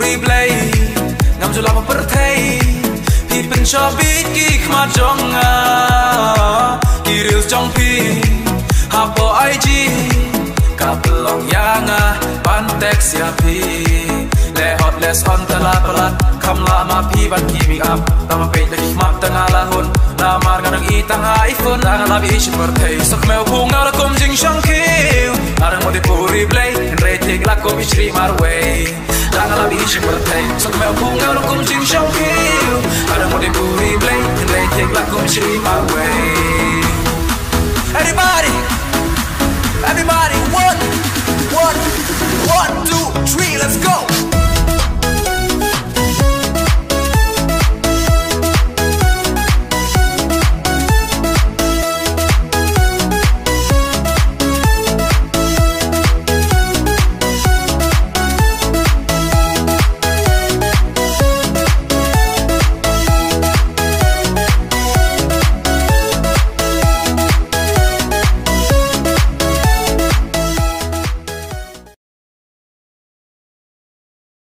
puri play ngam ju lama perthei pi pen cho bi ki khma jonga ki reels trong pi ha po IG ka pelong yanga ban text ya pi le hot less on tala palat kham la ma pi ban ki mi up tama pe de khma tanga la hun na mar ngang I tang iPhone tanga la bi ich perthei sok meu phung na kom jing shang kiu arang mo de puri play en re tik la kom Shrieh marwei tanga la bi ich perthei sok meu phung na kom